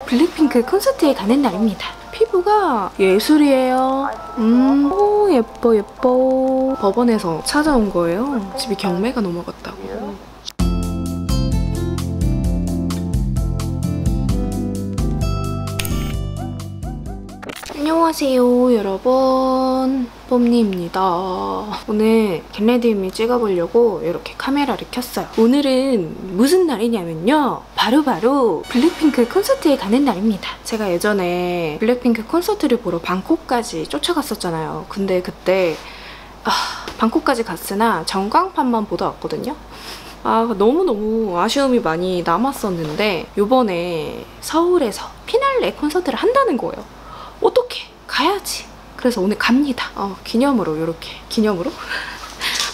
블랙핑크 콘서트에 가는 날입니다. 피부가 예술이에요. 오, 예뻐 예뻐. 법원에서 찾아온 거예요. 집이 경매가 넘어갔다고. 안녕하세요 여러분, 뽐니입니다. 오늘 겟레디미 찍어보려고 이렇게 카메라를 켰어요. 오늘은 무슨 날이냐면요, 바로 블랙핑크 콘서트에 가는 날입니다. 제가 예전에 블랙핑크 콘서트를 보러 방콕까지 쫓아갔었잖아요. 근데 그때 방콕까지 갔으나 전광판만 보다 왔거든요. 너무너무 아쉬움이 많이 남았었는데 요번에 서울에서 피날레 콘서트를 한다는 거예요. 어떻게 가야지. 그래서 오늘 갑니다. 기념으로, 이렇게 기념으로.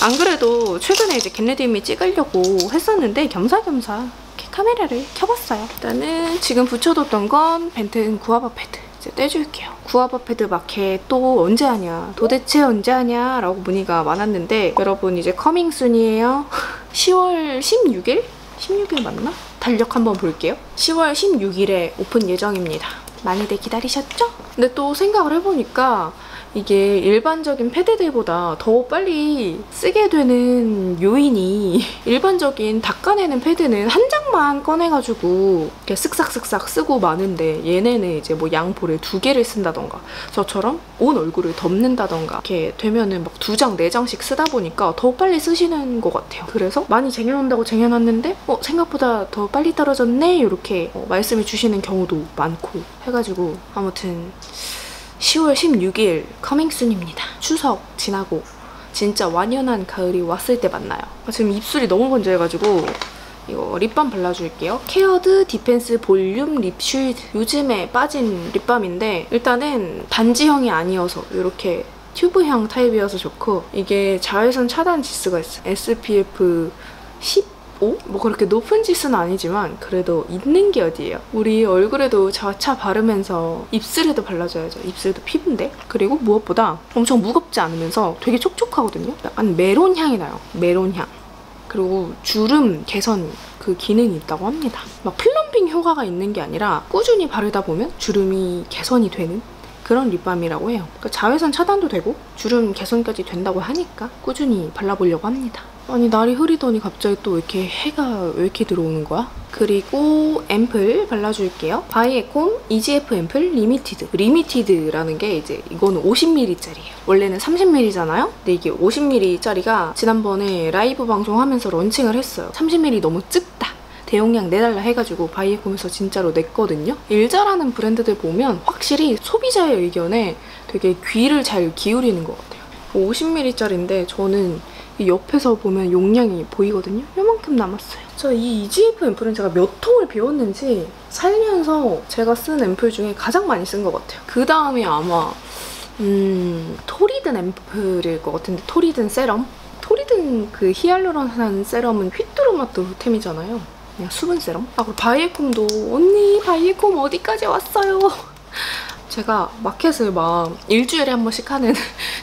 안 그래도 최근에 이제 겟레디미 찍으려고 했었는데 겸사겸사 이렇게 카메라를 켜봤어요. 일단은 지금 붙여뒀던 건 벤튼 구아바 패드 이제 떼줄게요. 구아바 패드 마켓 또 언제 하냐, 도대체 언제 하냐 라고 문의가 많았는데 여러분 이제 커밍순이에요. 10월 16일? 16일 맞나? 달력 한번 볼게요. 10월 16일에 오픈 예정입니다. 많이들 기다리셨죠? 근데 또 생각을 해보니까 이게 일반적인 패드들보다 더 빨리 쓰게 되는 요인이, 일반적인 닦아내는 패드는 한 장만 꺼내가지고 이렇게 쓱싹쓱싹 쓰고 마는데 얘네는 이제 뭐 양볼을 2개를 쓴다던가 저처럼 온 얼굴을 덮는다던가 이렇게 되면은 막 2장, 4장씩 쓰다 보니까 더 빨리 쓰시는 것 같아요. 그래서 많이 쟁여놓는다고 쟁여놨는데 생각보다 더 빨리 떨어졌네 이렇게 말씀해 주시는 경우도 많고 해가지고 아무튼 10월 16일 커밍순입니다. 추석 지나고 진짜 완연한 가을이 왔을 때 만나요. 지금 입술이 너무 건조해가지고 이거 립밤 발라줄게요. 케어드 디펜스 볼륨 립 쉴드. 요즘에 빠진 립밤인데 일단은 반지형이 아니어서 이렇게 튜브형 타입이어서 좋고, 이게 자외선 차단 지수가 있어요. SPF 10? 뭐 그렇게 높은 지수는 아니지만 그래도 있는 게 어디예요. 우리 얼굴에도 자차 바르면서 입술에도 발라줘야죠. 입술도 피부인데. 그리고 무엇보다 엄청 무겁지 않으면서 되게 촉촉하거든요. 약간 메론 향이 나요. 메론 향. 그리고 주름 개선 그 기능이 있다고 합니다. 막 플럼핑 효과가 있는 게 아니라 꾸준히 바르다 보면 주름이 개선이 되는 그런 립밤이라고 해요. 그러니까 자외선 차단도 되고 주름 개선까지 된다고 하니까 꾸준히 발라보려고 합니다. 아니 날이 흐리더니 갑자기 또 이렇게 해가 왜 이렇게 들어오는 거야? 그리고 앰플 발라줄게요. 바이에콤 EGF 앰플 리미티드. 리미티드라는 게 이제 이거는 50ml짜리예요. 원래는 30ml잖아요? 근데 이게 50ml짜리가 지난번에 라이브 방송하면서 런칭을 했어요. 30ml 너무 적다. 대용량 내달라 해가지고 바이에콤에서 진짜로 냈거든요. 일자라는 브랜드들 보면 확실히 소비자의 의견에 되게 귀를 잘 기울이는 것 같아요. 50ml짜리인데 저는 이 옆에서 보면 용량이 보이거든요. 요만큼 남았어요. 저 이 EGF 앰플은 제가 몇 통을 배웠는지 살면서 제가 쓴 앰플 중에 가장 많이 쓴 것 같아요. 그 다음에 아마 토리든 앰플일 것 같은데, 토리든 세럼? 토리든 그 히알루론산 세럼은 휘뚜루마뚜템이잖아요. 그냥 수분 세럼. 그리고 바이에콤도 언니 바이에콤 어디까지 왔어요? 제가 마켓을 막 일주일에 한 번씩 하는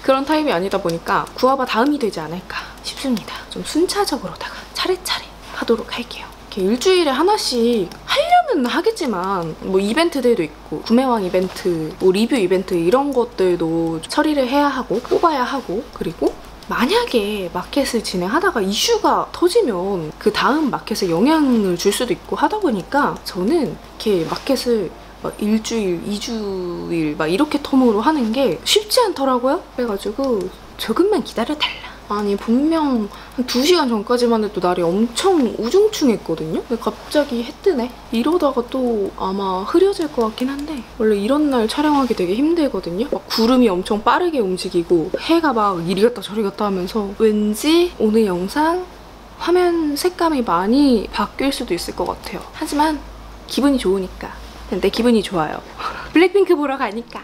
그런 타입이 아니다 보니까 구아바 다음이 되지 않을까 싶습니다. 좀 순차적으로다가 차례차례 하도록 할게요. 이렇게 일주일에 하나씩 하려면 하겠지만 뭐 이벤트들도 있고 구매왕 이벤트, 뭐 리뷰 이벤트 이런 것들도 처리를 해야 하고 뽑아야 하고, 그리고 만약에 마켓을 진행하다가 이슈가 터지면 그 다음 마켓에 영향을 줄 수도 있고 하다 보니까 저는 이렇게 마켓을 막 일주일, 2주일 막 이렇게 텀으로 하는 게 쉽지 않더라고요. 그래가지고 조금만 기다려달라. 아니 분명 한 2시간 전까지만 해도 날이 엄청 우중충했거든요. 근데 갑자기 해 뜨네. 이러다가 또 아마 흐려질 것 같긴 한데 원래 이런 날 촬영하기 되게 힘들거든요. 막 구름이 엄청 빠르게 움직이고 해가 막 이리 갔다 저리 갔다 하면서 왠지 오늘 영상 화면 색감이 많이 바뀔 수도 있을 것 같아요. 하지만 기분이 좋으니까. 내 기분이 좋아요. 블랙핑크 보러 가니까.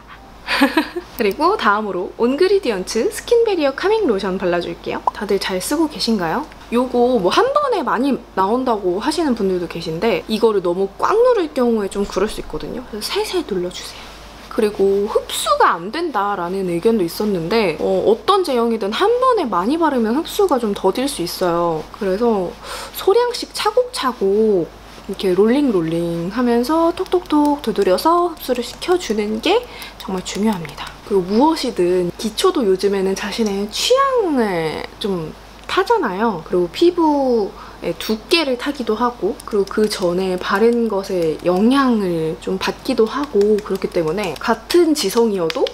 그리고 다음으로 온그리디언츠 스킨베리어 카밍 로션 발라줄게요. 다들 잘 쓰고 계신가요? 요거 뭐 한 번에 많이 나온다고 하시는 분들도 계신데 이거를 너무 꽉 누를 경우에 좀 그럴 수 있거든요. 그래서 살살 눌러주세요. 그리고 흡수가 안 된다라는 의견도 있었는데 어떤 제형이든 한 번에 많이 바르면 흡수가 좀 더딜 수 있어요. 그래서 소량씩 차곡차곡 이렇게 롤링 하면서 톡톡톡 두드려서 흡수를 시켜주는 게 정말 중요합니다. 그리고 무엇이든 기초도 요즘에는 자신의 취향을 좀 타잖아요. 그리고 피부의 두께를 타기도 하고, 그리고 그 전에 바른 것에 영향을 좀 받기도 하고, 그렇기 때문에 같은 지성이어도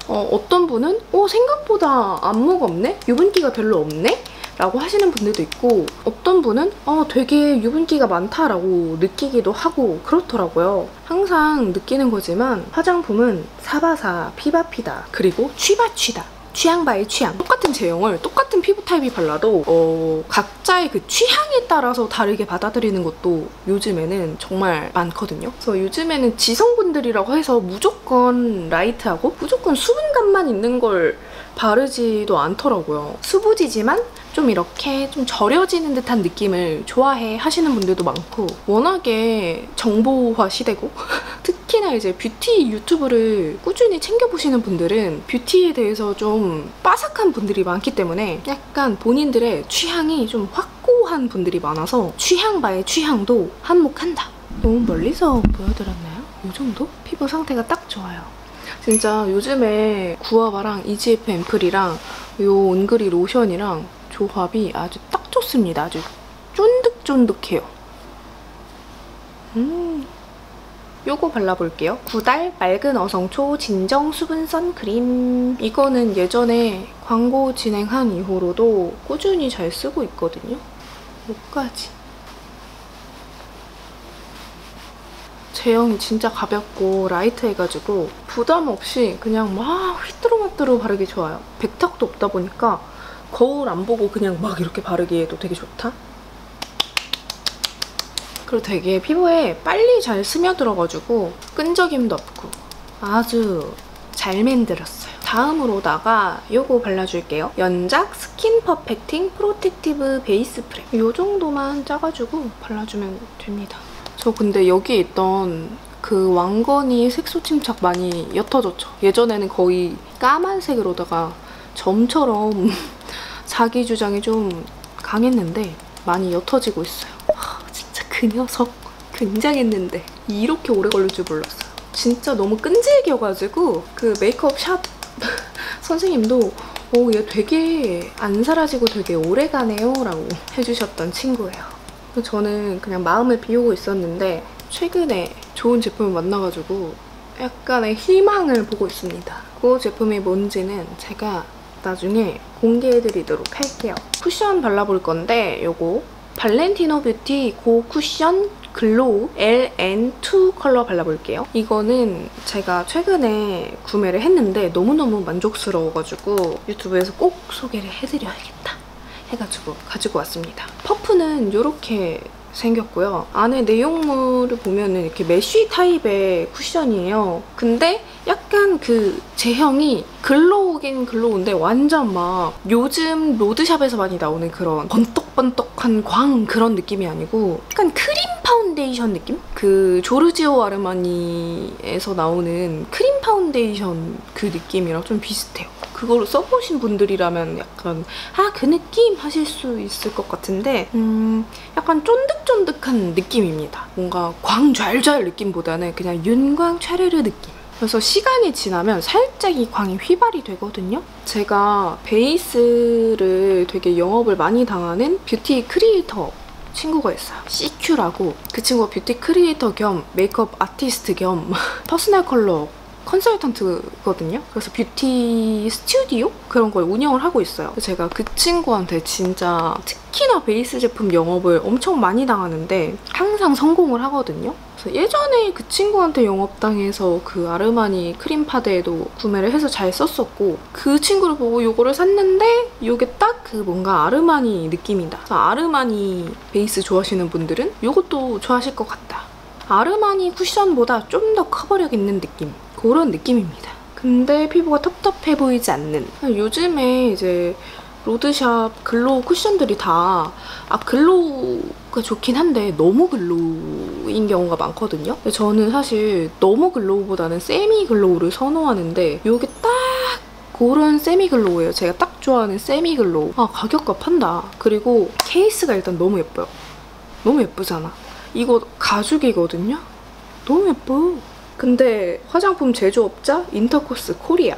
어떤 분은 생각보다 안 무겁네? 유분기가 별로 없네? 라고 하시는 분들도 있고, 어떤 분은 되게 유분기가 많다라고 느끼기도 하고 그렇더라고요. 항상 느끼는 거지만 화장품은 사바사, 피바피다, 그리고 취바취다. 취향 바이 취향. 똑같은 제형을 똑같은 피부 타입이 발라도 각자의 그 취향에 따라서 다르게 받아들이는 것도 요즘에는 정말 많거든요. 그래서 요즘에는 지성분들이라고 해서 무조건 라이트하고 무조건 수분감만 있는 걸 바르지도 않더라고요. 수부지지만 좀 이렇게 좀 절여지는 듯한 느낌을 좋아해 하시는 분들도 많고, 워낙에 정보화 시대고 특히나 이제 뷰티 유튜브를 꾸준히 챙겨보시는 분들은 뷰티에 대해서 좀 빠삭한 분들이 많기 때문에 약간 본인들의 취향이 좀 확고한 분들이 많아서 취향 바의 취향도 한몫한다. 너무 멀리서 보여드렸나요? 이 정도? 피부 상태가 딱 좋아요. 진짜 요즘에 구아바랑 이지에프 앰플이랑 요 온그리 로션이랑 조합이 아주 딱 좋습니다. 아주 쫀득쫀득해요. 요거 발라볼게요. 구달 맑은 어성초 진정 수분 선크림. 이거는 예전에 광고 진행한 이후로도 꾸준히 잘 쓰고 있거든요. 요까지. 제형이 진짜 가볍고 라이트해가지고 부담 없이 그냥 막 휘뚜루마뚜루 바르기 좋아요. 백탁도 없다 보니까 거울 안 보고 그냥 막 이렇게 바르기에도 되게 좋다. 그리고 되게 피부에 빨리 잘 스며들어가지고 끈적임도 없고 아주 잘 만들었어요. 다음으로다가 요거 발라줄게요. 연작 스킨 퍼펙팅 프로텍티브 베이스 프렘. 요 정도만 짜가지고 발라주면 됩니다. 저 근데 여기에 있던 그 왕건이 색소 침착 많이 옅어졌죠. 예전에는 거의 까만색으로다가 점처럼 자기 주장이 좀 강했는데 많이 옅어지고 있어요. 진짜 그 녀석 굉장했는데 이렇게 오래 걸릴 줄 몰랐어요. 진짜 너무 끈질겨가지고 그 메이크업 샵 선생님도 얘 되게 안 사라지고 되게 오래 가네요 라고 해주셨던 친구예요. 저는 그냥 마음을 비우고 있었는데 최근에 좋은 제품을 만나가지고 약간의 희망을 보고 있습니다. 그 제품이 뭔지는 제가 나중에 공개해드리도록 할게요. 쿠션 발라볼 건데 요거 발렌티노 뷰티 고 쿠션 글로우 LN2 컬러 발라볼게요. 이거는 제가 최근에 구매를 했는데 너무너무 만족스러워가지고 유튜브에서 꼭 소개를 해드려야겠다 해가지고 가지고 왔습니다. 퍼프는 이렇게 생겼고요. 안에 내용물을 보면은 이렇게 메쉬 타입의 쿠션이에요. 근데 약간 그 제형이 글로우긴 글로우인데 완전 막 요즘 로드샵에서 많이 나오는 그런 번떡번떡한 광 그런 느낌이 아니고 약간 크림 파운데이션 느낌? 그 조르지오 아르마니에서 나오는 크림 파운데이션 그 느낌이랑 좀 비슷해요. 그걸로 써보신 분들이라면 약간 그 느낌 하실 수 있을 것 같은데 약간 쫀득쫀득한 느낌입니다. 뭔가 광 좔좔 느낌보다는 그냥 윤광 촤르르 느낌. 그래서 시간이 지나면 살짝 이 광이 휘발이 되거든요. 제가 베이스를 되게 영업을 많이 당하는 뷰티 크리에이터 친구가 있어요. CQ라고. 그 친구가 뷰티 크리에이터 겸 메이크업 아티스트 겸 퍼스널 컬러 컨설턴트거든요. 그래서 뷰티 스튜디오? 그런 걸 운영을 하고 있어요. 제가 그 친구한테 진짜 특히나 베이스 제품 영업을 엄청 많이 당하는데 항상 성공을 하거든요. 그래서 예전에 그 친구한테 영업당해서 그 아르마니 크림 파데도 구매를 해서 잘 썼었고 그 친구를 보고 이거를 샀는데 이게 딱 그 뭔가 아르마니 느낌이다. 그래서 아르마니 베이스 좋아하시는 분들은 이것도 좋아하실 것 같다. 아르마니 쿠션보다 좀 더 커버력 있는 느낌. 그런 느낌입니다. 근데 피부가 텁텁해 보이지 않는. 요즘에 이제 로드샵 글로우 쿠션들이 다 글로우가 좋긴 한데 너무 글로우인 경우가 많거든요. 근데 저는 사실 너무 글로우보다는 세미 글로우를 선호하는데 이게 딱 그런 세미 글로우예요. 제가 딱 좋아하는 세미 글로우. 가격값 한다. 그리고 케이스가 일단 너무 예뻐요. 너무 예쁘잖아. 이거 가죽이거든요? 너무 예뻐요. 근데 화장품 제조업자 인터코스 코리아.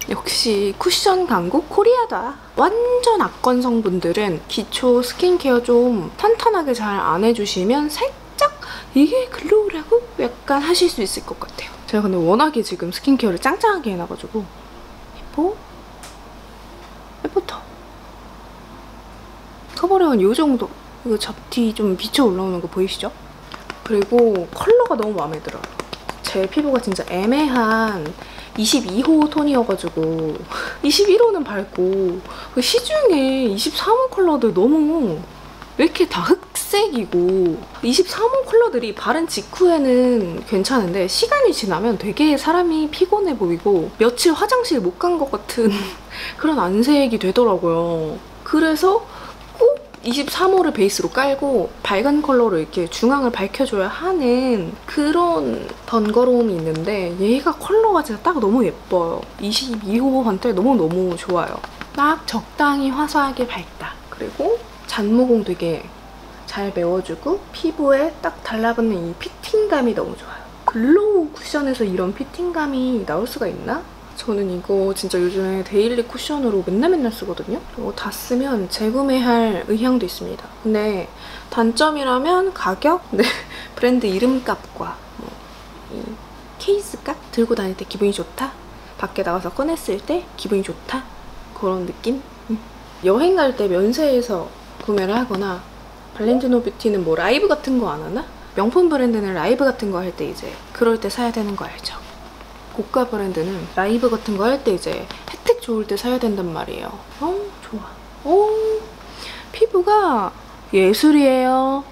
역시 쿠션 강국 코리아다. 완전 악건성 분들은 기초 스킨케어 좀 탄탄하게 잘 안 해주시면 살짝 이게 글로우라고 약간 하실 수 있을 것 같아요. 제가 근데 워낙에 지금 스킨케어를 짱짱하게 해놔가지고 예뻐? 예쁘다. 커버력은 이 정도. 이거 잡티 좀 비쳐 올라오는 거 보이시죠? 그리고 컬러가 너무 마음에 들어요. 제 피부가 진짜 애매한 22호 톤이어가지고 21호는 밝고 시중에 23호 컬러들 너무 왜 이렇게 다 흑색이고 23호 컬러들이 바른 직후에는 괜찮은데 시간이 지나면 되게 사람이 피곤해 보이고 며칠 화장실 못 간 것 같은 그런 안색이 되더라고요. 그래서 꼭 23호를 베이스로 깔고 밝은 컬러로 이렇게 중앙을 밝혀줘야 하는 그런 번거로움이 있는데 얘가 컬러가 진짜 딱 너무 예뻐요. 22호한테 너무너무 좋아요. 딱 적당히 화사하게 밝다. 그리고 잔모공 되게 잘 메워주고 피부에 딱 달라붙는 이 피팅감이 너무 좋아요. 글로우 쿠션에서 이런 피팅감이 나올 수가 있나? 저는 이거 진짜 요즘에 데일리 쿠션으로 맨날 쓰거든요. 이거 다 쓰면 재구매할 의향도 있습니다. 근데 단점이라면 가격? 네, 브랜드 이름값과 이 케이스값? 들고 다닐 때 기분이 좋다? 밖에 나가서 꺼냈을 때 기분이 좋다? 그런 느낌? 여행 갈 때 면세에서 구매를 하거나 발렌티노 뷰티는 뭐 라이브 같은 거 안 하나? 명품 브랜드는 라이브 같은 거 할 때 이제 그럴 때 사야 되는 거 알죠? 고가 브랜드는 라이브 같은 거 할 때 이제 혜택 좋을 때 사야 된단 말이에요. 좋아. 피부가 예술이에요.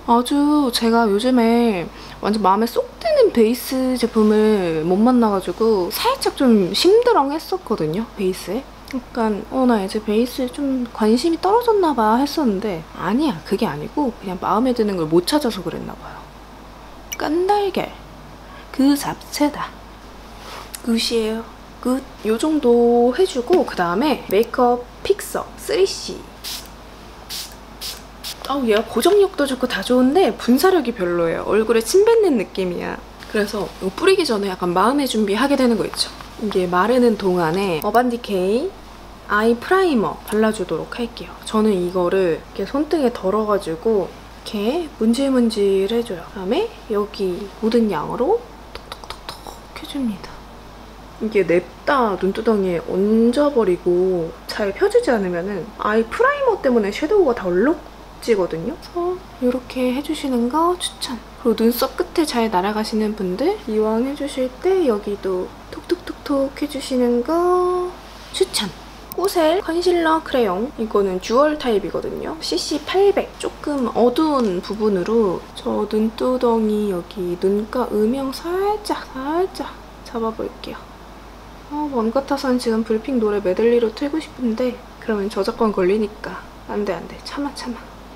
아주 제가 요즘에 완전 마음에 쏙 드는 베이스 제품을 못 만나가지고 살짝 좀 심드렁했었거든요, 베이스에. 약간 나 이제 베이스에 좀 관심이 떨어졌나 봐 했었는데 아니야, 그게 아니고 그냥 마음에 드는 걸 못 찾아서 그랬나 봐요. 깐달걀 그 잡채다. 굿이에요. 굿. 요 정도 해주고 그 다음에 메이크업 픽서 3C. 얘가 고정력도 좋고 다 좋은데 분사력이 별로예요. 얼굴에 침 뱉는 느낌이야. 그래서 이거 뿌리기 전에 약간 마음의 준비하게 되는 거 있죠. 이게 마르는 동안에 어반디케이 아이 프라이머 발라주도록 할게요. 저는 이거를 이렇게 손등에 덜어가지고 이렇게 문질문질 해줘요. 그다음에 여기 묻은 양으로 톡톡톡톡 해줍니다. 이게 냅다 눈두덩이에 얹어버리고 잘 펴주지 않으면 아이 프라이머 때문에 섀도우가 다 얼룩지거든요. 그래서 이렇게 해주시는 거 추천. 그리고 눈썹 끝에 잘 날아가시는 분들 이왕 해주실 때 여기도 톡톡톡톡 해주시는 거 추천. 꼬셀 컨실러 크레용. 이거는 듀얼 타입이거든요. CC 800. 조금 어두운 부분으로 저 눈두덩이 여기 눈가 음영 살짝 잡아볼게요. 원 같아서는 지금 불핑 노래 메들리로 틀고 싶은데 그러면 저작권 걸리니까 안돼 참아.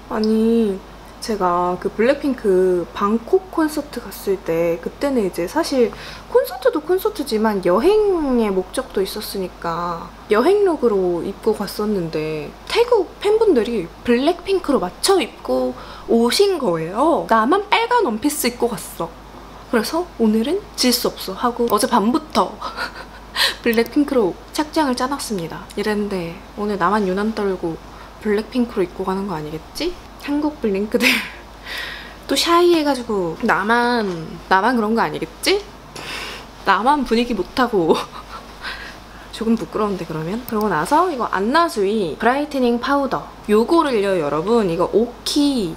아니 제가 그 블랙핑크 방콕 콘서트 갔을 때 그때는 이제 사실 콘서트도 콘서트지만 여행의 목적도 있었으니까 여행룩으로 입고 갔었는데 태국 팬분들이 블랙핑크로 맞춰 입고 오신 거예요. 나만 빨간 원피스 입고 갔어. 그래서 오늘은 질 수 없어 하고 어젯밤부터 블랙핑크로 착장을 짜놨습니다. 이랬는데 오늘 나만 유난 떨고 블랙핑크로 입고 가는 거 아니겠지? 한국 블링크들 또 샤이해가지고 나만 그런 거 아니겠지? 나만 분위기 못하고 조금 부끄러운데 그러면? 그러고 나서 이거 안나수이 브라이트닝 파우더 요거를요 여러분 이거 오키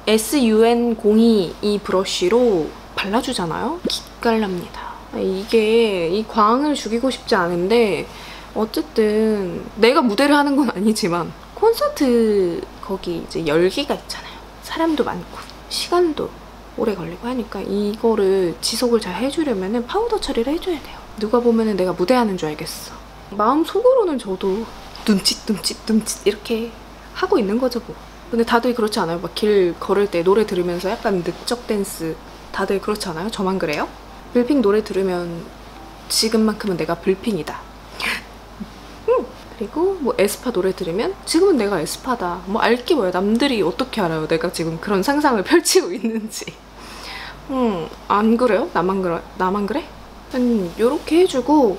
SUN02 이 브러쉬로 발라주잖아요? 기깔납니다. 이게 이 광을 죽이고 싶지 않은데 어쨌든 내가 무대를 하는 건 아니지만 콘서트 거기 이제 열기가 있잖아요. 사람도 많고 시간도 오래 걸리고 하니까 이거를 지속을 잘 해주려면 파우더 처리를 해줘야 돼요. 누가 보면 내가 무대하는 줄 알겠어. 마음속으로는 저도 둠칫 이렇게 하고 있는 거죠 뭐. 근데 다들 그렇지 않아요? 막 길 걸을 때 노래 들으면서 약간 늦적 댄스 다들 그렇지 않아요? 저만 그래요? 블핑 노래 들으면 지금만큼은 내가 블핑이다. 그리고 뭐 에스파 노래 들으면 지금은 내가 에스파다. 뭐 알게 뭐야. 남들이 어떻게 알아요? 내가 지금 그런 상상을 펼치고 있는지. 안 그래요? 나만 그래? 요렇게 해주고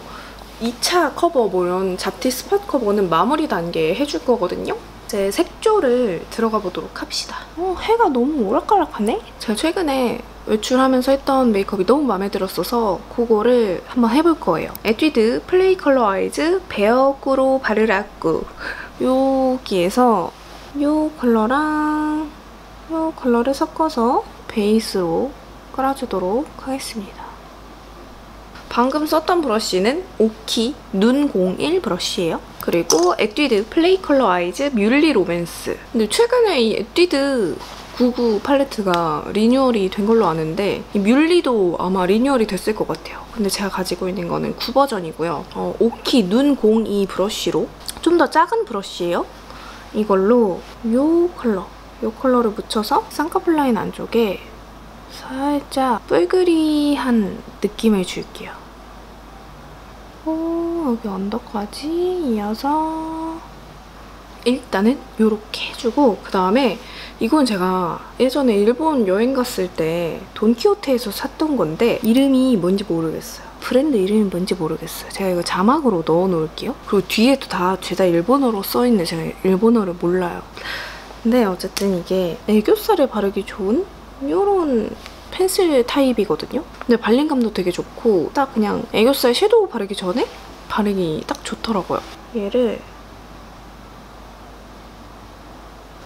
2차 커버 뭐 이런 잡티 스팟 커버는 마무리 단계에 해줄 거거든요. 이제 색조를 들어가 보도록 합시다. 해가 너무 오락가락하네? 제가 최근에 외출하면서 했던 메이크업이 너무 마음에 들었어서 그거를 한번 해볼 거예요. 에뛰드 플레이 컬러 아이즈 베어꾸로 바르라꾸 여기에서 요 컬러랑 요 컬러를 섞어서 베이스로 깔아주도록 하겠습니다. 방금 썼던 브러쉬는 오키 눈 01 브러쉬예요. 그리고 에뛰드 플레이 컬러 아이즈 뮬리 로맨스. 근데 최근에 이 에뛰드 99 팔레트가 리뉴얼이 된 걸로 아는데 이 뮬리도 아마 리뉴얼이 됐을 것 같아요. 근데 제가 가지고 있는 거는 9 버전이고요. 오키 눈 02 브러쉬로 좀 더 작은 브러쉬예요. 이걸로 요 컬러를 묻혀서 쌍꺼풀 라인 안쪽에 살짝 뿔그리한 느낌을 줄게요. 여기 언더까지 이어서 일단은 이렇게 해주고 그 다음에 이건 제가 예전에 일본 여행 갔을 때 돈키호테에서 샀던 건데 이름이 뭔지 모르겠어요. 브랜드 이름이 뭔지 모르겠어요. 제가 이거 자막으로 넣어 놓을게요. 그리고 뒤에도 다 죄다 일본어로 써있는데 제가 일본어를 몰라요. 근데 어쨌든 이게 애교살에 바르기 좋은 이런 펜슬 타입이거든요. 근데 발림감도 되게 좋고 딱 그냥 애교살 섀도우 바르기 전에 바르기 딱 좋더라고요. 얘를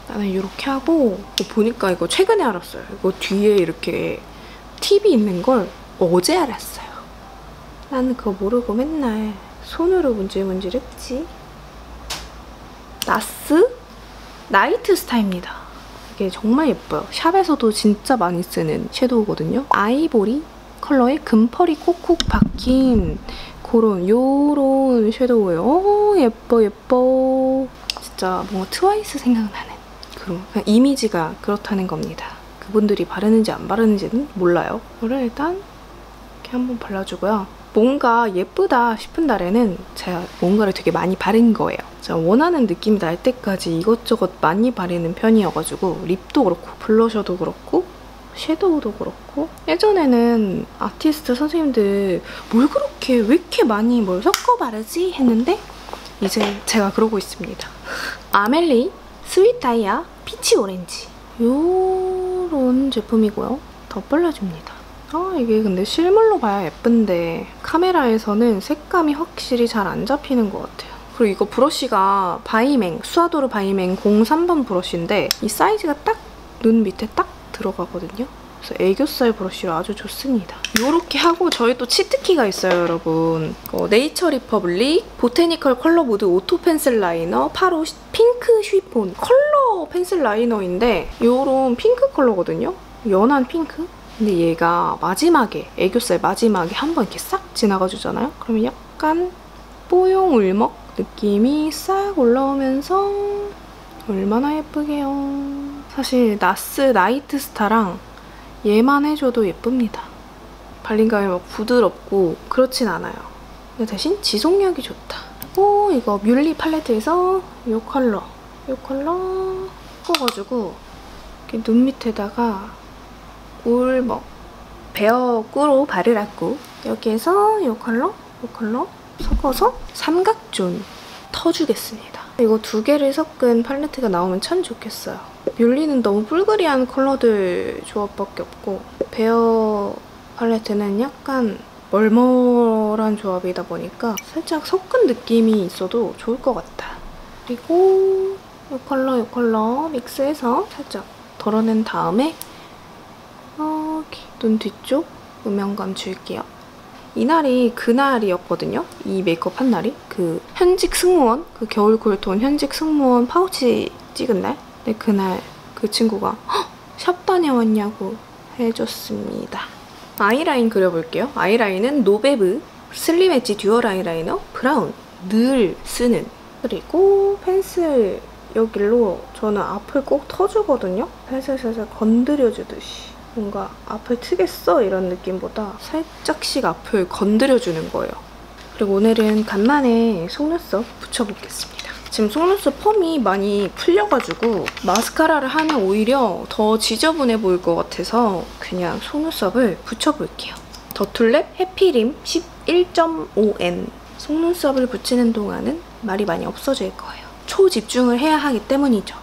나는 이렇게 하고 보니까 이거 최근에 알았어요. 이거 뒤에 이렇게 팁이 있는 걸 어제 알았어요. 나는 그거 모르고 맨날 손으로 문질문질했지. 나스 나이트 스타입니다. 이게 정말 예뻐요. 샵에서도 진짜 많이 쓰는 섀도우거든요. 아이보리 컬러에 금펄이 콕콕 박힌 요런 섀도우예요. 예뻐 예뻐. 진짜 뭔가 트와이스 생각나는 그런 이미지가 그렇다는 겁니다. 그분들이 바르는지 안 바르는지는 몰라요. 이거를 일단 이렇게 한번 발라주고요. 뭔가 예쁘다 싶은 날에는 제가 뭔가를 되게 많이 바른 거예요. 제가 원하는 느낌이 날 때까지 이것저것 많이 바르는 편이어가지고 립도 그렇고 블러셔도 그렇고 섀도우도 그렇고 예전에는 아티스트 선생님들 왜 이렇게 많이 뭘 섞어 바르지? 했는데 이제 제가 그러고 있습니다. 아멜리 스윗 다이아 피치 오렌지 요런 제품이고요. 더 발라줍니다. 이게 근데 실물로 봐야 예쁜데 카메라에서는 색감이 확실히 잘 안 잡히는 것 같아요. 그리고 이거 브러쉬가 바이맹, 수아도르 바이맹 03번 브러쉬인데 이 사이즈가 딱 눈 밑에 딱 들어가거든요. 그래서 애교살 브러쉬로 아주 좋습니다. 이렇게 하고 저희 또 치트키가 있어요, 여러분. 네이처 리퍼블릭 보테니컬 컬러 모드 오토 펜슬 라이너 85 핑크 쉬폰 컬러 펜슬 라이너인데 이런 핑크 컬러거든요. 연한 핑크? 근데 얘가 마지막에 애교살 마지막에 한번 이렇게 싹 지나가 주잖아요. 그러면 약간 뽀용 울먹 느낌이 싹 올라오면서 얼마나 예쁘게요. 사실 나스 나이트 스타랑 얘만 해줘도 예쁩니다. 발림감이 막 부드럽고 그렇진 않아요. 근데 대신 지속력이 좋다. 이거 뮬리 팔레트에서 이 컬러 섞어가지고 이렇게 눈 밑에다가 울먹 베어꾸로 바르라꾸 여기에서 이 컬러 섞어서 삼각존 터주겠습니다. 이거 두 개를 섞은 팔레트가 나오면 참 좋겠어요. 뮬리는 너무 뿔그리한 컬러들 조합밖에 없고 베어 팔레트는 약간 멀멀한 조합이다 보니까 살짝 섞은 느낌이 있어도 좋을 것 같다. 그리고 이 컬러 믹스해서 살짝 덜어낸 다음에 이렇게 눈 뒤쪽 음영감 줄게요. 이날이 그날이었거든요. 이 메이크업 한 날이. 그 현직 승무원, 그 겨울 쿨톤 현직 승무원 파우치 찍은 날. 근데 그날 그 친구가 샵 다녀왔냐고 해줬습니다. 아이라인 그려볼게요. 아이라인은 노베브 슬림 엣지 듀얼 아이라이너 브라운. 늘 쓰는. 그리고 펜슬 여기로 저는 앞을 꼭 터주거든요. 살살살살 건드려주듯이. 뭔가 앞을 트겠어? 이런 느낌보다 살짝씩 앞을 건드려주는 거예요. 그리고 오늘은 간만에 속눈썹 붙여보겠습니다. 지금 속눈썹 펌이 많이 풀려가지고 마스카라를 하면 오히려 더 지저분해 보일 것 같아서 그냥 속눈썹을 붙여볼게요. 더툴랩 해피림 11.5N. 속눈썹을 붙이는 동안은 말이 많이 없어질 거예요. 초집중을 해야 하기 때문이죠.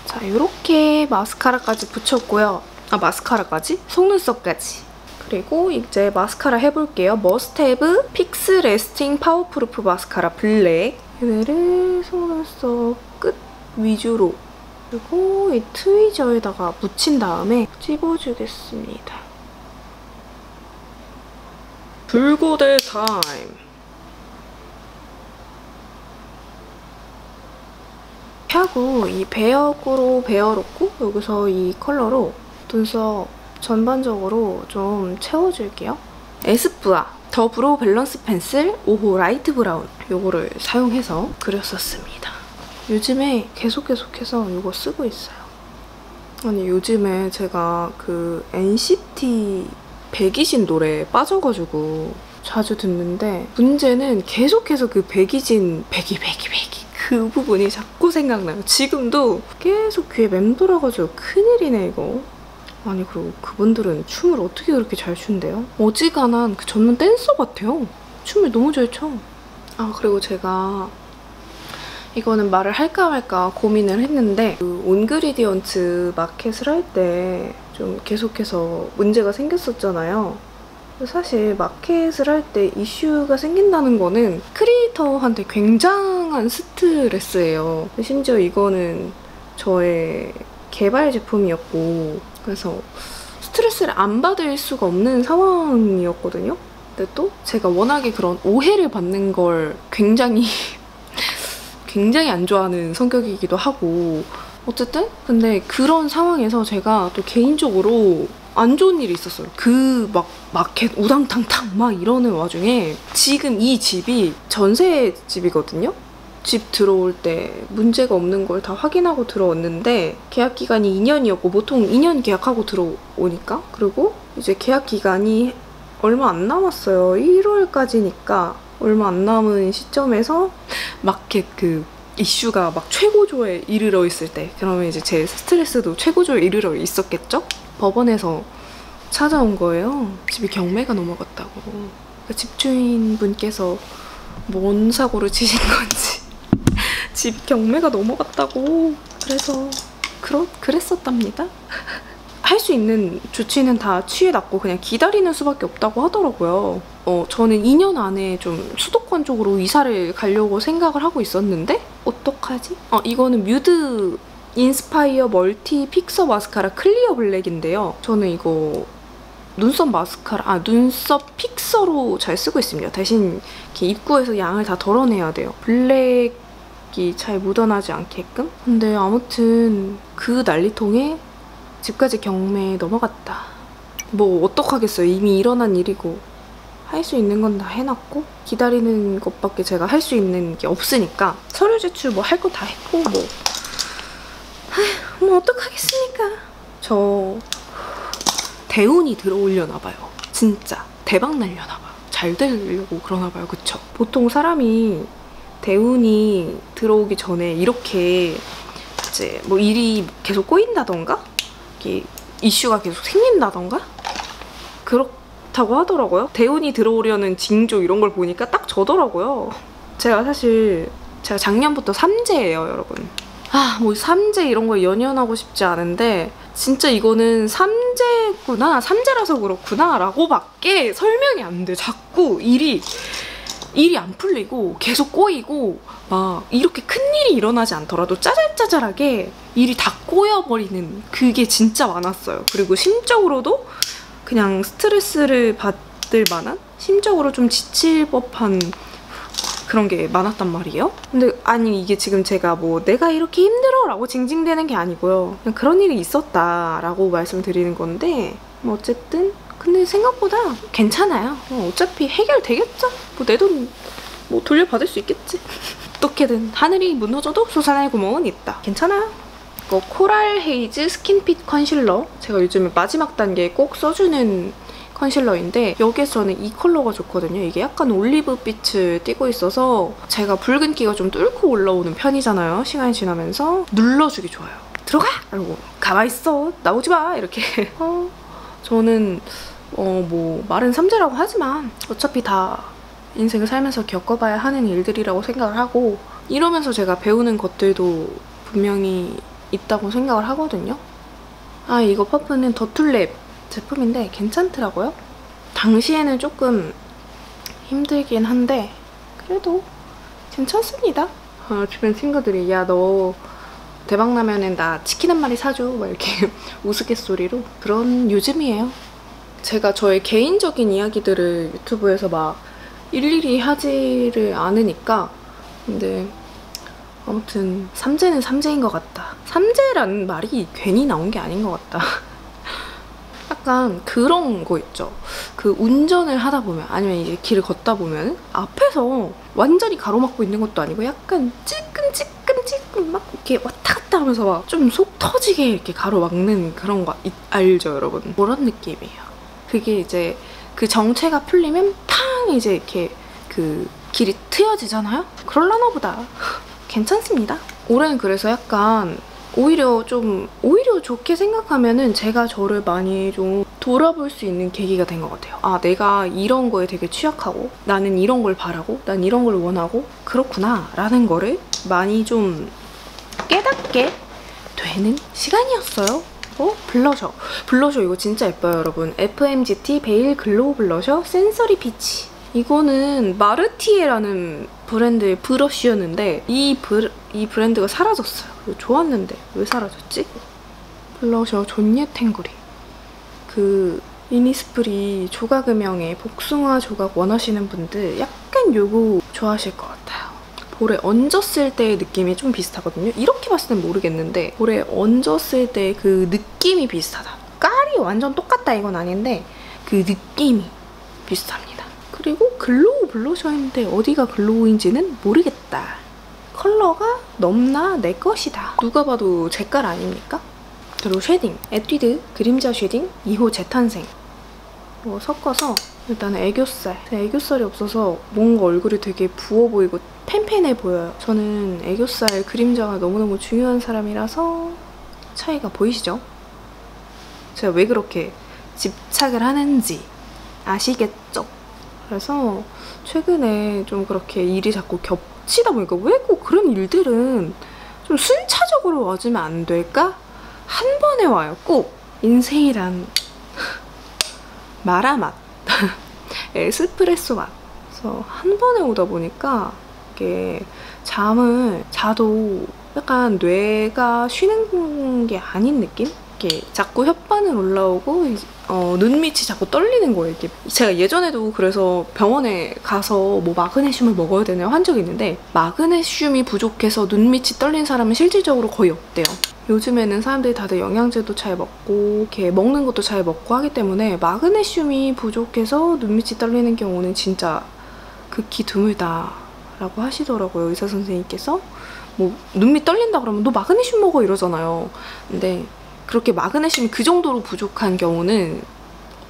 자, 이렇게 마스카라까지 붙였고요. 아, 마스카라까지? 속눈썹까지. 그리고 이제 마스카라 해볼게요. 머스테브 픽스 레스팅 파워프루프 마스카라 블랙. 얘를 속눈썹 끝 위주로 그리고 이 트위저에다가 묻힌 다음에 찝어주겠습니다. 불고대 타임! 하고 이 베어로고 여기서 이 컬러로 눈썹 전반적으로 좀 채워줄게요. 에스쁘아 더 브로우 밸런스 펜슬 5호 라이트 브라운 요거를 사용해서 그렸었습니다. 요즘에 계속해서 이거 쓰고 있어요. 아니 요즘에 제가 그 NCT 백이진 노래에 빠져가지고 자주 듣는데 문제는 계속해서 그 백이진 백이 그 부분이 자꾸 생각나요. 지금도 계속 귀에 맴돌아가지고 큰일이네 이거. 아니 그리고 그분들은 춤을 어떻게 그렇게 잘 춘대요? 어지간한 그 전문 댄서 같아요. 춤을 너무 잘 춰. 아 그리고 제가 이거는 말을 할까 말까 고민을 했는데 그 온그리디언트 마켓을 할 때 좀 계속해서 문제가 생겼었잖아요. 사실 마켓을 할 때 이슈가 생긴다는 거는 크리에이터한테 굉장한 스트레스예요. 심지어 이거는 저의 개발 제품이었고 그래서 스트레스를 안 받을 수가 없는 상황이었거든요. 근데 또 제가 워낙에 그런 오해를 받는 걸 굉장히 안 좋아하는 성격이기도 하고 어쨌든 근데 그런 상황에서 제가 또 개인적으로 안 좋은 일이 있었어요. 그 막 마켓 우당탕탕 막 이러는 와중에 지금 이 집이 전세 집이거든요. 집 들어올 때 문제가 없는 걸 다 확인하고 들어왔는데 계약 기간이 2년이었고 보통 2년 계약하고 들어오니까 그리고 이제 계약 기간이 얼마 안 남았어요. 1월까지니까 얼마 안 남은 시점에서 마켓 그 이슈가 막 최고조에 이르러 있을 때 그러면 이제 제 스트레스도 최고조에 이르러 있었겠죠? 법원에서 찾아온 거예요. 집이 경매가 넘어갔다고. 그 집주인분께서 뭔 사고를 치신 건지 집 경매가 넘어갔다고. 그래서 그랬었답니다. 할 수 있는 조치는 다 취해놨고 그냥 기다리는 수밖에 없다고 하더라고요. 저는 2년 안에 좀 수도권 쪽으로 이사를 가려고 생각을 하고 있었는데 어떡하지? 이거는 뮤드 인스파이어 멀티 픽서 마스카라 클리어 블랙인데요. 저는 이거 눈썹 눈썹 픽서로 잘 쓰고 있습니다. 대신 이렇게 입구에서 양을 다 덜어내야 돼요. 블랙이 잘 묻어나지 않게끔. 근데 아무튼 그 난리통에 집까지 경매에 넘어갔다. 뭐 어떡하겠어요. 이미 일어난 일이고 할 수 있는 건 다 해놨고 기다리는 것밖에 제가 할 수 있는 게 없으니까 서류 제출 뭐 할 거 다 했고 뭐 어떡하겠습니까. 저 대운이 들어오려나 봐요. 진짜 대박 날려나 봐요. 잘 되려고 그러나 봐요. 그쵸? 보통 사람이 대운이 들어오기 전에 이렇게 이제 뭐 일이 계속 꼬인다던가 이슈가 계속 생긴다던가 그렇다고 하더라고요. 대운이 들어오려는 징조 이런 걸 보니까 딱 저더라고요. 제가 작년부터 삼재예요, 여러분. 뭐 삼재 이런 거 연연하고 싶지 않은데 진짜 이거는 삼재라서 그렇구나 라고 밖에 설명이 안 돼. 자꾸 일이 안 풀리고 계속 꼬이고 막 이렇게 큰일이 일어나지 않더라도 짜잘짜잘하게 일이 다 꼬여버리는 그게 진짜 많았어요. 그리고 심적으로도 그냥 스트레스를 받을 만한 심적으로 좀 지칠 법한 그런 게 많았단 말이에요. 근데 아니 이게 지금 제가 뭐 내가 이렇게 힘들어 라고 징징대는 게 아니고요. 그냥 그런 일이 있었다라고 말씀드리는 건데 뭐 어쨌든 근데 생각보다 괜찮아요. 어차피 해결되겠죠? 뭐 내 돈 뭐 돌려받을 수 있겠지? 어떻게든 하늘이 무너져도 솟아날 구멍은 있다. 괜찮아요. 이거 코랄 헤이즈 스킨핏 컨실러 제가 요즘에 마지막 단계에 꼭 써주는 컨실러인데 여기에서는 이 컬러가 좋거든요. 이게 약간 올리브빛을 띠고 있어서 제가 붉은기가 좀 뚫고 올라오는 편이잖아요. 시간이 지나면서 눌러주기 좋아요. 들어가! 이러고 가만있어! 나오지 마! 이렇게 저는 뭐 말은 삼재라고 하지만 어차피 다 인생을 살면서 겪어봐야 하는 일들이라고 생각을 하고 이러면서 제가 배우는 것들도 분명히 있다고 생각을 하거든요. 아, 이거 퍼프는 더툴랩 제품인데 괜찮더라고요. 당시에는 조금 힘들긴 한데 그래도 괜찮습니다. 주변 친구들이 야, 너 대박 나면은 나 치킨 한 마리 사줘 막 이렇게 우스갯소리로 그런 요즘이에요. 제가 저의 개인적인 이야기들을 유튜브에서 막 일일이 하지를 않으니까. 근데 아무튼 삼재는 삼재인 것 같다. 삼재라는 말이 괜히 나온 게 아닌 것 같다. 약간 그런 거 있죠. 그 운전을 하다 보면 아니면 이제 길을 걷다 보면 앞에서 완전히 가로막고 있는 것도 아니고 약간 찔끔찔끔 막 이렇게 왔다 갔다 하면서 막 좀 속 터지게 이렇게 가로막는 그런 거 알죠, 여러분? 그런 느낌이에요. 그게 이제 그 정체가 풀리면 팡 이제 이렇게 그 길이 트여지잖아요? 그럴라나 보다. 괜찮습니다. 올해는 그래서 약간 오히려 좋게 생각하면은 제가 저를 많이 좀 돌아볼 수 있는 계기가 된 것 같아요. 아, 내가 이런 거에 되게 취약하고 나는 이런 걸 바라고 난 이런 걸 원하고 그렇구나 라는 거를 많이 좀 깨닫게 되는 시간이었어요. 블러셔. 블러셔 이거 진짜 예뻐요, 여러분. FMGT 베일 글로우 블러셔 센서리 피치. 이거는 마르티에라는 브랜드의 브러쉬였는데 이 브랜드가 사라졌어요. 좋았는데 왜 사라졌지? 블러셔 존예 탱구리. 그 이니스프리 조각음영의 복숭아 조각 원하시는 분들 약간 요거 좋아하실 것 같아요. 볼에 얹었을 때의 느낌이 좀 비슷하거든요. 이렇게 봤을 땐 모르겠는데 볼에 얹었을 때 그 느낌이 비슷하다. 깔이 완전 똑같다 이건 아닌데 그 느낌이 비슷합니다. 그리고 글로우 블러셔인데 어디가 글로우인지는 모르겠다. 컬러가 넘나 내 것이다. 누가 봐도 제 깔 아닙니까? 그리고 쉐딩. 에뛰드 그림자 쉐딩 2호 재탄생. 이거 섞어서 일단 애교살. 애교살이 없어서 뭔가 얼굴이 되게 부어 보이고 팬팬해 보여요. 저는 애교살 그림자가 너무너무 중요한 사람이라서 차이가 보이시죠? 제가 왜 그렇게 집착을 하는지 아시겠죠? 그래서 최근에 좀 그렇게 일이 자꾸 겹치다 보니까 왜 꼭 그런 일들은 좀 순차적으로 와주면 안 될까? 한 번에 와요, 꼭. 인생이란 마라맛, 에스프레소 맛. 그래서 한 번에 오다 보니까 이게 잠을 자도 약간 뇌가 쉬는 게 아닌 느낌? 이렇게 자꾸 혓바늘 올라오고 눈밑이 자꾸 떨리는 거예요. 이게 제가 예전에도 그래서 병원에 가서 뭐 마그네슘을 먹어야 되냐 한 적이 있는데 마그네슘이 부족해서 눈밑이 떨린 사람은 실질적으로 거의 없대요. 요즘에는 사람들이 다들 영양제도 잘 먹고 이렇게 먹는 것도 잘 먹고 하기 때문에 마그네슘이 부족해서 눈밑이 떨리는 경우는 진짜 극히 드물다 라고 하시더라고요. 의사 선생님께서. 뭐 눈밑 떨린다 그러면 너 마그네슘 먹어 이러잖아요. 근데 그렇게 마그네슘이 그 정도로 부족한 경우는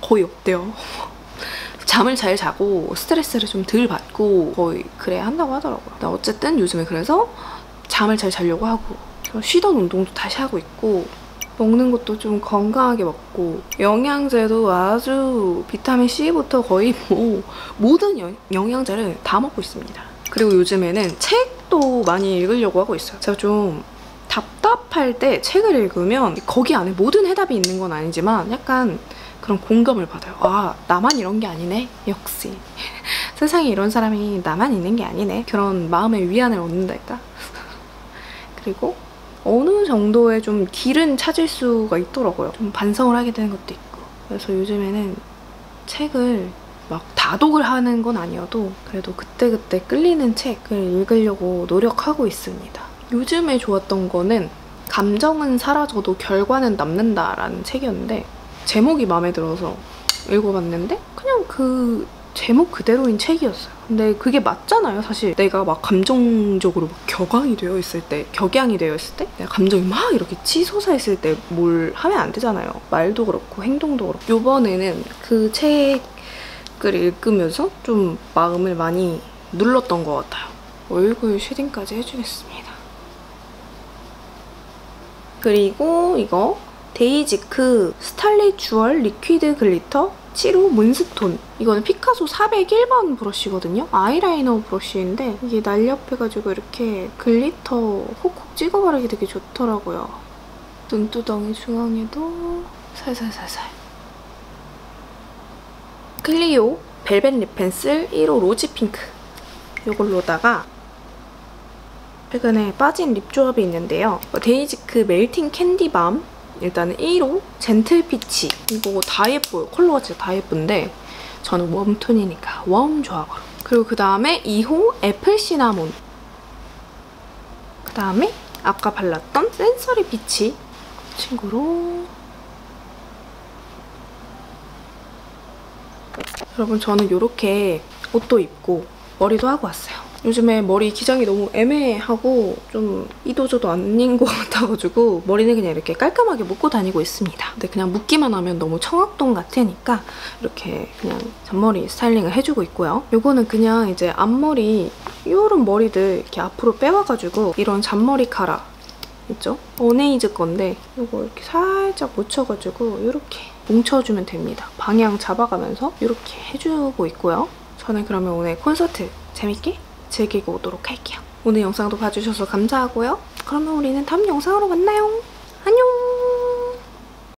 거의 없대요. 잠을 잘 자고 스트레스를 좀 덜 받고 거의 그래야 한다고 하더라고요. 어쨌든 요즘에 그래서 잠을 잘 자려고 하고 쉬던 운동도 다시 하고 있고 먹는 것도 좀 건강하게 먹고 영양제도 아주 비타민 C부터 거의 뭐 모든 영양제를 다 먹고 있습니다. 그리고 요즘에는 책도 많이 읽으려고 하고 있어요. 제가 좀 답답할 때 책을 읽으면 거기 안에 모든 해답이 있는 건 아니지만 약간 그런 공감을 받아요. 아, 나만 이런 게 아니네. 역시 세상에 이런 사람이 나만 있는 게 아니네. 그런 마음의 위안을 얻는달까? 그리고 어느 정도의 좀 길은 찾을 수가 있더라고요. 좀 반성을 하게 되는 것도 있고. 그래서 요즘에는 책을 막 다독을 하는 건 아니어도 그래도 그때그때 끌리는 책을 읽으려고 노력하고 있습니다. 요즘에 좋았던 거는 감정은 사라져도 결과는 남는다라는 책이었는데 제목이 마음에 들어서 읽어봤는데 그냥 그 제목 그대로인 책이었어요. 근데 그게 맞잖아요. 사실 내가 막 감정적으로 막 격앙이 되어 있을 때, 내가 감정이 막 이렇게 치솟아 있을 때 뭘 하면 안 되잖아요. 말도 그렇고 행동도 그렇고. 요번에는 그 책을 읽으면서 좀 마음을 많이 눌렀던 것 같아요. 얼굴 쉐딩까지 해주겠습니다. 그리고 이거 데이지크 스탈릿 주얼 리퀴드 글리터 7호 문스톤. 이거는 피카소 401번 브러쉬거든요. 아이라이너 브러쉬인데 이게 날렵해가지고 이렇게 글리터 콕콕 찍어 바르기 되게 좋더라고요. 눈두덩이 중앙에도 살살살살. 클리오 벨벳 립 펜슬 1호 로지 핑크. 이걸로다가 최근에 빠진 립 조합이 있는데요. 데이지크 멜팅 캔디밤. 일단은 1호 젠틀 피치. 이거 다 예뻐요. 컬러가 진짜 다 예쁜데 저는 웜톤이니까 웜 조합으로. 그리고 그 다음에 2호 애플 시나몬. 그 다음에 아까 발랐던 센서리 피치 친구로. 여러분 저는 이렇게 옷도 입고 머리도 하고 왔어요. 요즘에 머리 기장이 너무 애매하고 좀 이도저도 아닌 것 같아가지고 머리는 그냥 이렇게 깔끔하게 묶고 다니고 있습니다. 근데 그냥 묶기만 하면 너무 청학동 같으니까 이렇게 그냥 잔머리 스타일링을 해주고 있고요. 요거는 그냥 이제 앞머리 요런 머리들 이렇게 앞으로 빼와가지고 이런 잔머리 카라 있죠? 어네이즈 건데 요거 이렇게 살짝 묻혀가지고 이렇게 뭉쳐주면 됩니다. 방향 잡아가면서 이렇게 해주고 있고요. 저는 그러면 오늘 콘서트 재밌게 즐기고 오도록 할게요. 오늘 영상도 봐주셔서 감사하고요. 그러면 우리는 다음 영상으로 만나요. 안녕!